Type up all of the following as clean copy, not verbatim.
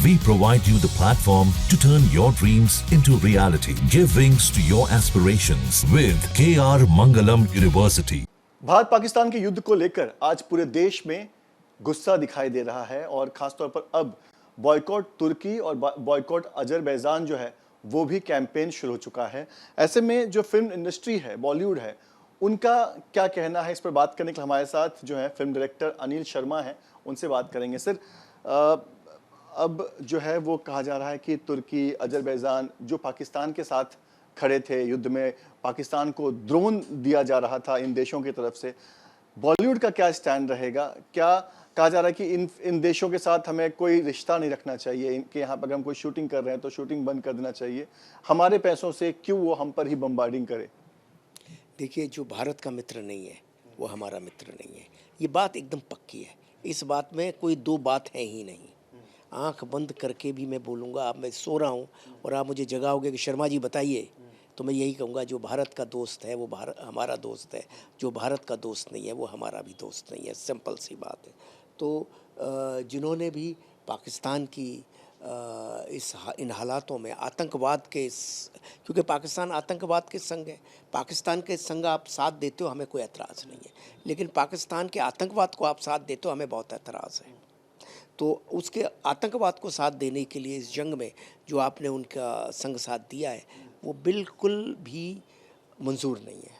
We provide you the platform to turn your dreams into reality. Give wings to your aspirations with KR Mangalam University. Bharat Pakistan के युद्ध को लेकर आज पूरे देश में गुस्सा दिखाई दे रहा है और खासतौर पर अब बॉयकॉट तुर्की और बॉयकॉट अजरबैजान जो है वो भी कैंपेन शुरू हो चुका है। ऐसे में जो फिल्म इंडस्ट्री है, बॉलीवुड है, उनका क्या कहना है, इस पर बात करने के लिए हमारे साथ जो है फिल्म डायरेक्टर अनिल शर्मा हैं, उनसे बात करेंगे। सर, अब जो है वो कहा जा रहा है कि तुर्की, अजरबैजान जो पाकिस्तान के साथ खड़े थे युद्ध में, पाकिस्तान को ड्रोन दिया जा रहा था इन देशों की तरफ से, बॉलीवुड का क्या स्टैंड रहेगा? क्या कहा जा रहा है कि इन देशों के साथ हमें कोई रिश्ता नहीं रखना चाहिए, इनके यहाँ पर हम कोई शूटिंग कर रहे हैं तो शूटिंग बंद कर देना चाहिए, हमारे पैसों से क्यों वो हम पर ही बम्बार्डिंग करे? देखिए, जो भारत का मित्र नहीं है वो हमारा मित्र नहीं है, ये बात एकदम पक्की है। इस बात में कोई दो बात है ही नहीं। आंख बंद करके भी मैं बोलूँगा, आप मैं सो रहा हूँ और आप मुझे जगाओगे कि शर्मा जी बताइए, तो मैं यही कहूँगा, जो भारत का दोस्त है वो हमारा दोस्त है, जो भारत का दोस्त नहीं है वो हमारा भी दोस्त नहीं है। सिंपल सी बात है। तो जिन्होंने भी पाकिस्तान की इन हालातों में आतंकवाद के, क्योंकि पाकिस्तान आतंकवाद के संग है, पाकिस्तान के संग आप साथ देते हो हमें कोई एतराज़ नहीं है, लेकिन पाकिस्तान के आतंकवाद को आप साथ देते हो हमें बहुत एतराज़ है। तो उसके आतंकवाद को साथ देने के लिए इस जंग में जो आपने उनका संग साथ दिया है वो बिल्कुल भी मंजूर नहीं है,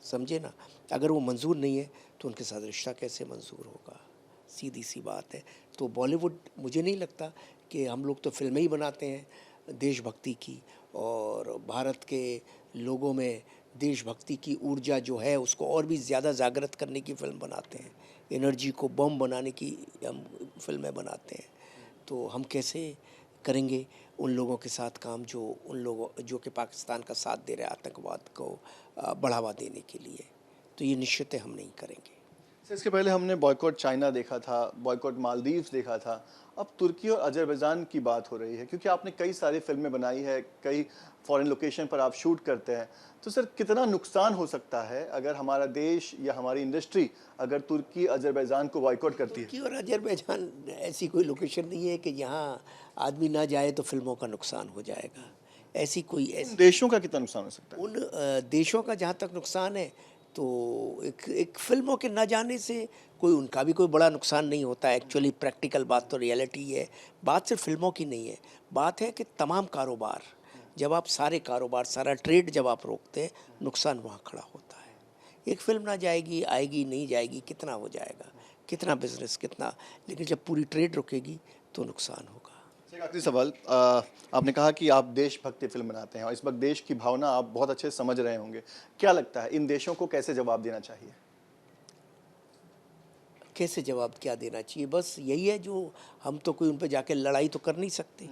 समझे ना। अगर वो मंजूर नहीं है तो उनके साथ रिश्ता कैसे मंजूर होगा? सीधी सी बात है। तो बॉलीवुड, मुझे नहीं लगता कि हम लोग तो फिल्में ही बनाते हैं देशभक्ति की, और भारत के लोगों में देशभक्ति की ऊर्जा जो है उसको और भी ज़्यादा जागृत करने की फ़िल्म बनाते हैं, एनर्जी को बम बनाने की हम फिल्में बनाते हैं। तो हम कैसे करेंगे उन लोगों के साथ काम जो कि पाकिस्तान का साथ दे रहे हैं आतंकवाद को बढ़ावा देने के लिए? तो ये निश्चित हम नहीं करेंगे। इसके पहले हमने बॉयकॉट चाइना देखा था, बॉयकॉट मालदीव्स देखा था, अब तुर्की और अजरबैजान की बात हो रही है, क्योंकि आपने कई सारी फिल्में बनाई है, कई फॉरेन लोकेशन पर आप शूट करते हैं। तो सर, कितना नुकसान हो सकता है अगर हमारा देश या हमारी इंडस्ट्री अगर तुर्की अजरबैजान को बॉयकॉट करती है? तुर्की और अजरबैजान ऐसी कोई लोकेशन नहीं है कि यहाँ आदमी ना जाए तो फिल्मों का नुकसान हो जाएगा। ऐसी देशों का कितना नुकसान हो सकता है? उन देशों का जहाँ तक नुकसान है तो एक फिल्मों के न जाने से कोई उनका भी कोई बड़ा नुकसान नहीं होता। एक्चुअली प्रैक्टिकल बात तो रियलिटी है। बात सिर्फ फिल्मों की नहीं है, बात है कि तमाम कारोबार, जब आप सारे कारोबार, सारा ट्रेड जब आप रोकते हैं, नुकसान वहाँ खड़ा होता है। एक फिल्म ना जाएगी, आएगी, नहीं जाएगी, कितना हो जाएगा, कितना बिजनेस, कितना, लेकिन जब पूरी ट्रेड रुकेगी तो नुकसान होगा। एक आखिरी सवाल, आपने कहा कि आप देशभक्ति फिल्म बनाते हैं और इस वक्त देश की भावना आप बहुत अच्छे से समझ रहे होंगे, क्या लगता है इन देशों को कैसे जवाब देना चाहिए? कैसे जवाब क्या देना चाहिए? बस यही है, जो हम तो कोई उन पर जाके लड़ाई तो कर नहीं सकते।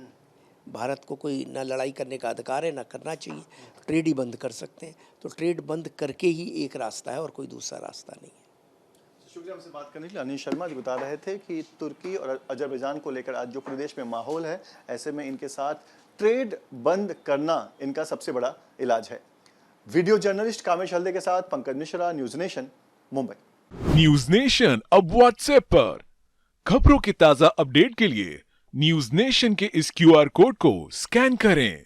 भारत को कोई ना लड़ाई करने का अधिकार है, ना करना चाहिए। ट्रेड ही बंद कर सकते हैं, तो ट्रेड बंद करके ही एक रास्ता है और कोई दूसरा रास्ता नहीं है। शुक्रिया हमसे बात करने के लिए। अनिल शर्मा जी बता रहे थे कि तुर्की और अजरबैजान को लेकर आज जो प्रदेश में माहौल है, ऐसे में इनके साथ ट्रेड बंद करना इनका सबसे बड़ा इलाज है। वीडियो जर्नलिस्ट कामेश हल्दे के साथ Pankaj Mishra, news nation, Mumbai. News nation अब व्हाट्सएप पर खबरों की ताजा अपडेट के लिए न्यूज नेशन के इस QR कोड को स्कैन करें।